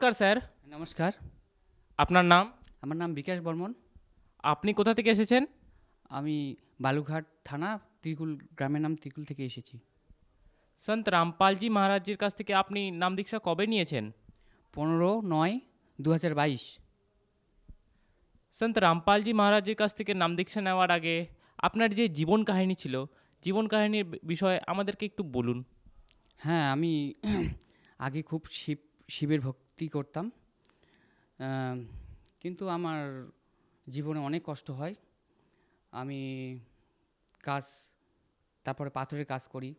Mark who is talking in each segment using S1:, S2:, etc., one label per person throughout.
S1: নমস্কার স্যার।
S2: নমস্কার।
S1: আপনার নাম?
S2: আমার নাম বিকাশ বর্মন।
S1: আপনি কোথা থেকে এসেছেন?
S2: আমি বালুঘাট থানা ত্রিকুল, গ্রামের নাম ত্রিকুল থেকে এসেছি।
S1: সন্ত রামপালজি মহারাজজির কাছ থেকে আপনি নাম দীক্ষা কবে নিয়েছেন?
S2: 15/9/2022।
S1: সন্ত রামপালজি মহারাজজির কাছ থেকে নাম দীক্ষা নেওয়ার আগে আপনার যে জীবন কাহিনী ছিল, জীবন কাহিনীর বিষয়ে আমাদেরকে একটু বলুন।
S2: হ্যাঁ, আমি আগে খুব শিবের ভক্তি করতাম। আম, কিন্তু আমার জীবনে অনেক কষ্ট হয়। আমি কাজ, তারপরে পাথরের কাজ করি।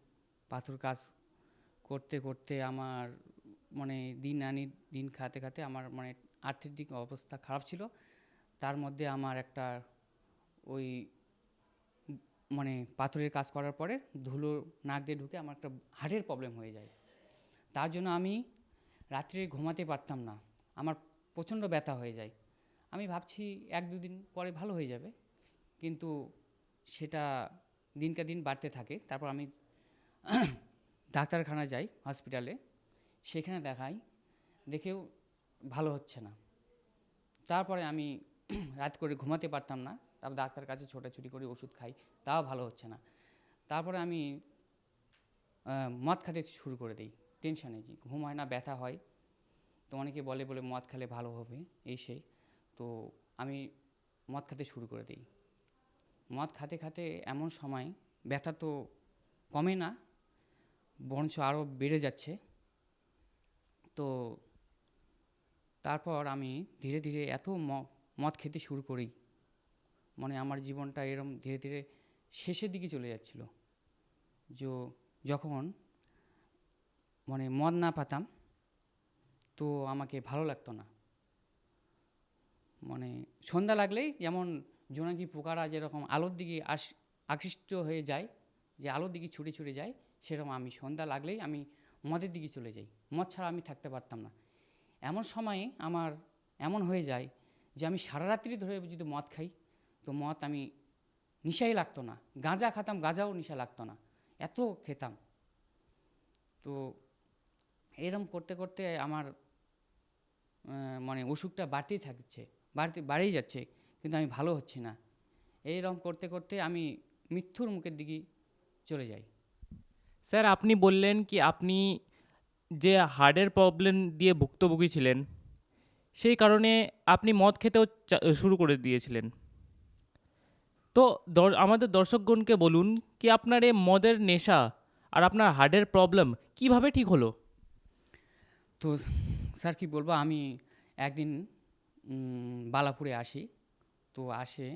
S2: পাথর কাজ করতে করতে আমার মানে দিন আনি দিন খাতে খাতে আমার মানে আর্থিক দিক অবস্থা খারাপ ছিল। তার মধ্যে আমার একটা ওই মানে পাথরের কাজ করার পরে ধুলো নাক দিয়ে ঢুকে আমার একটা হার্টের প্রবলেম হয়ে যায়। তার জন্য আমি রাত্রে ঘুমাতে পারতাম না। আমার প্রচণ্ড ব্যথা হয়ে যায়। আমি ভাবছি 1-2 দিন পরে ভালো হয়ে যাবে, কিন্তু সেটা দিনকে দিন বাড়তে থাকে। তারপর আমি ডাক্তারখানা যাই, হসপিটালে, সেখানে দেখাই, দেখেও ভালো হচ্ছে না। তারপরে আমি রাত করে ঘুমাতে পারতাম না। তারপর ডাক্তারের কাছে ছোটাছুটি করে ওষুধ খাই, তাও ভালো হচ্ছে না। তারপরে আমি মদ খেতে শুরু করে দিই টেনশানে, যে ঘুম হয় না, ব্যথা হয়। তো অনেকে বলে বলে মদ খেলে ভালো হবে, এই সেই। তো আমি মদ খেতে শুরু করে দিই। মদ খাতে খাতে এমন সময় ব্যথা তো কমে না, বরঞ্চ আরও বেড়ে যাচ্ছে। তো তারপর আমি ধীরে ধীরে এত মদ খেতে শুরু করি, মানে আমার জীবনটা এরম ধীরে ধীরে শেষের দিকে চলে যাচ্ছিল। যখন মানে মদ না পেতাম, তো আমাকে ভালো লাগতো না। মানে সন্ধ্যা লাগলেই যেমন জোনাকি পোকারা যেরকম আলোর দিকে আকৃষ্ট হয়ে যায়, যে আলোর দিকে ছুটে ছুটে যায়, সেরকম আমি সন্ধ্যা লাগলেই আমি মদের দিকে চলে যাই। মদ ছাড়া আমি থাকতে পারতাম না। এমন সময়ে আমার এমন হয়ে যায় যে আমি সারা রাত্রি ধরে যদি মদ খাই, তো মদ আমি নেশাই লাগতো না। গাঁজা খেতাম, গাঁজাও নেশা লাগতো না, এত খেতাম। তো এরম করতে করতে আমার মানে অসুখটা বাড়তেই থাকছে, বাড়েই যাচ্ছে, কিন্তু আমি ভালো হচ্ছি না। এইরকম করতে করতে আমি মৃত্যুর মুখের দিকে চলে যাই।
S1: স্যার, আপনি বললেন কি আপনি যে হার্টের প্রবলেম দিয়ে ভুক্তভোগী ছিলেন, সেই কারণে আপনি মদ খেতেও শুরু করে দিয়েছিলেন। তো আমাদের দর্শকগণকে বলুন কি আপনার এই মদের নেশা আর আপনার হার্টের প্রবলেম কিভাবে ঠিক হলো?
S2: তো স্যার কী বলবো, আমি একদিন বালাপুরে আসি। তো আসে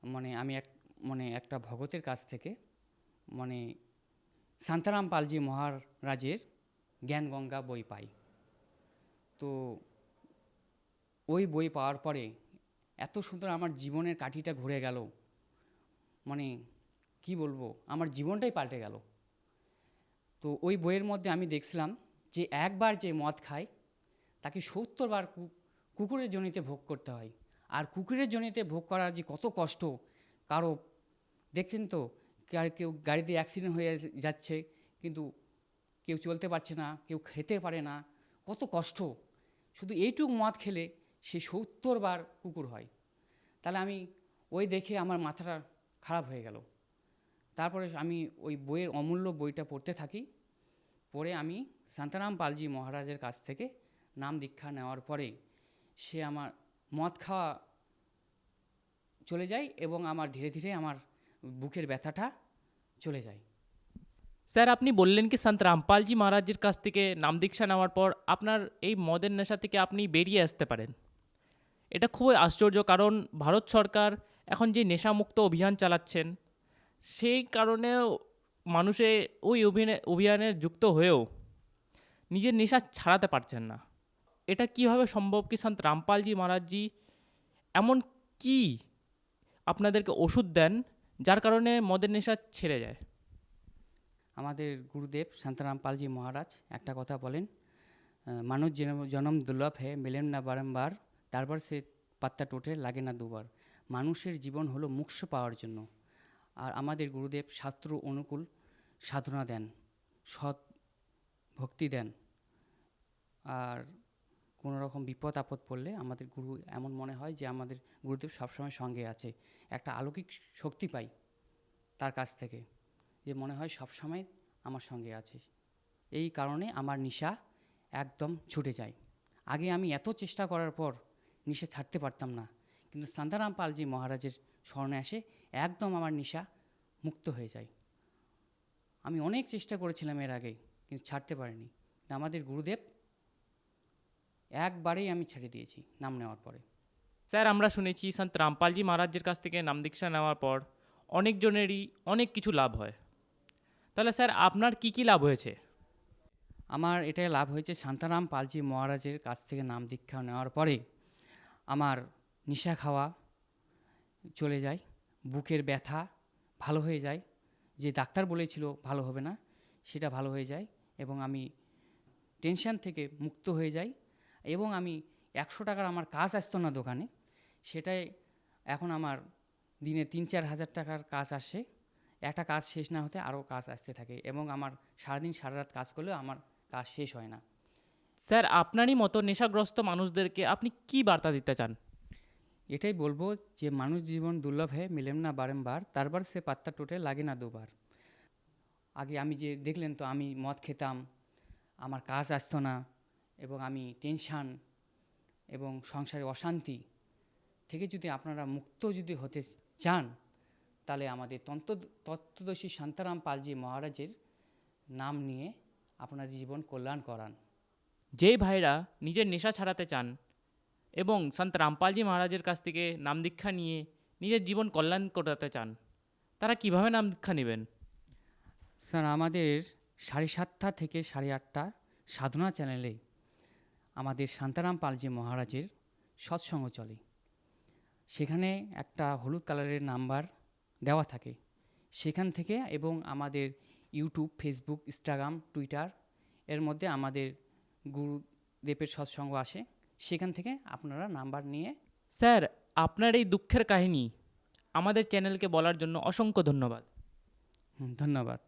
S2: মানে আমি মানে একটা ভগতের কাছ থেকে মানে শান্তারাম পালজি মহারাজের জ্ঞানগঙ্গা বই পাই। তো ওই বই পাওয়ার পরে এত সুন্দর আমার জীবনের কাঠিটা ঘুরে গেল, মানে কি বলবো, আমার জীবনটাই পাল্টে গেল। তো ওই বইয়ের মধ্যে আমি দেখছিলাম যে একবার যে মদ খায় তাকে 70 বার কুকুরের জনিতে ভোগ করতে হয়। আর কুকুরের জনিতে ভোগ করার যে কত কষ্ট, কারো দেখছেন তো, কেউ গাড়িতে অ্যাক্সিডেন্ট হয়ে যাচ্ছে, কিন্তু কেউ চলতে পারছে না, কেউ খেতে পারে না, কত কষ্ট। শুধু এইটুকু মদ খেলে সে 70 বার কুকুর হয়। তাহলে আমি ওই দেখে আমার মাথাটা খারাপ হয়ে গেল। তারপরে আমি ওই বইয়ের অমূল্য বইটা পড়তে থাকি। পড়ে আমি শান্তারাম পালজি মহারাজের কাছ থেকে নাম দীক্ষা নেওয়ার পরে সে আমার মদ খাওয়া চলে যায়, এবং আমার ধীরে ধীরে আমার বুকের ব্যথাটা চলে যায়।
S1: স্যার, আপনি বললেন কি সন্ত রামপালজি মহারাজজির কাছ থেকে নাম দীক্ষা নেওয়ার পর আপনার এই মদের নেশা থেকে আপনি বেরিয়ে আসতে পারেন। এটা খুবই আশ্চর্য, কারণ ভারত সরকার এখন যে নেশামুক্ত অভিযান চালাচ্ছেন, সেই কারণেও মানুষে ওই অভিযানে যুক্ত হয়েও নিজের নেশা ছাড়াতে পারছেন না। এটা কিভাবে সম্ভব? কি সন্ত রামপালজি মহারাজজি এমন কি আপনাদেরকে ওষুধ দেন যার কারণে মদের নেশা ছেড়ে যায়?
S2: আমাদের গুরুদেব শান্তারাম পালজি মহারাজ একটা কথা বলেন, মানুষ জনম দুর্লভ হে, মেলেন না বারংবার, তারপর সে পাত্তা টোটে লাগে না দুবার। মানুষের জীবন হলো মোক্ষ পাওয়ার জন্য। আর আমাদের গুরুদেব শাস্ত্র অনুকূল সাধনা দেন, সৎ ভক্তি দেন। আর কোনো রকম বিপদ আপদ পড়লে আমাদের গুরু এমন মনে হয় যে আমাদের গুরুদেব সবসময় সঙ্গে আছে, একটা অলৌকিক শক্তি পাই তার কাছ থেকে, যে মনে হয় সবসময় আমার সঙ্গে আছে। এই কারণে আমার নেশা একদম ছুটে যায়। আগে আমি এত চেষ্টা করার পর নেশা ছাড়তে পারতাম না, কিন্তু শান্তারাম পালজি মহারাজের স্মরণে আসে একদম আমার নেশা মুক্ত হয়ে যায়। আমি অনেক চেষ্টা করেছিলাম এর আগে, কিন্তু ছাড়তে পারিনি। কিন্তু আমাদের গুরুদেব একবারেই আমি ছেড়ে দিয়েছি নাম নেওয়ার পরে।
S1: স্যার আমরা শুনেছি সন্ত রামপালজি মহারাজের কাছ থেকে নাম দীক্ষা নেওয়ার পর অনেকজনেরই অনেক কিছু লাভ হয়। তাহলে স্যার আপনার কি কি লাভ হয়েছে?
S2: আমার এটাই লাভ হয়েছে, শান্তারাম পালজি মহারাজের কাছ থেকে নাম দীক্ষা নেওয়ার পরে আমার নেশা খাওয়া চলে যায়, বুকের ব্যথা ভালো হয়ে যায়, যে ডাক্তার বলেছিল ভালো হবে না সেটা ভালো হয়ে যায়, এবং আমি টেনশন থেকে মুক্ত হয়ে যাই, এবং আমি 100 টাকার আমার কাজ আসতো না দোকানে, সেটাই এখন আমার দিনে 3-4 হাজার টাকার কাজ আসে। একটা কাজ শেষ না হতে আরও কাজ আসতে থাকে, এবং আমার সারাদিন সারা রাত কাজ করলেও আমার কাজ শেষ হয় না।
S1: স্যার আপনারই মতো নেশাগ্রস্ত মানুষদেরকে আপনি কি বার্তা দিতে চান?
S2: এটাই বলবো যে মানুষ জীবন দুর্লভ है मिले ना बारंबार तारबार से पत्ता टूटे লাগে না দুবার। আগে আমি যে দেখলেন তো আমি মদ খেতাম, আমার কাজ আসতো না, এবং আমি টেনশান এবং সংসারে অশান্তি থেকে যদি আপনারা মুক্ত যদি হতে চান, তাহলে আমাদের তত্ত্বদর্শী শান্তারাম পালজি মহারাজের নাম নিয়ে আপনাদের জীবন কল্যাণ করান।
S1: যেই ভাইরা নিজের নেশা ছাড়াতে চান এবং সন্ত রামপালজি মহারাজের কাছ থেকে নাম দীক্ষা নিয়ে নিজের জীবন কল্যাণ করাতে চান, তারা কিভাবে নাম দীক্ষা নেবেন?
S2: স্যার আমাদের 7:30 থেকে 8:30 সাধনা চ্যানেলে আমাদের শান্তারাম পালজি মহারাজের সৎসঙ্গ চলে। সেখানে একটা হলুদ কালারের নাম্বার দেওয়া থাকে, সেখান থেকে, এবং আমাদের ইউটিউব, ফেসবুক, ইনস্টাগ্রাম, টুইটার এর মধ্যে আমাদের গুরুদেবের সৎসঙ্গ আসে, সেখান থেকে আপনারা নাম্বার নিয়ে।
S1: স্যার আপনার এই দুঃখের কাহিনী আমাদের চ্যানেলকে বলার জন্য অসংখ্য ধন্যবাদ।
S2: ধন্যবাদ।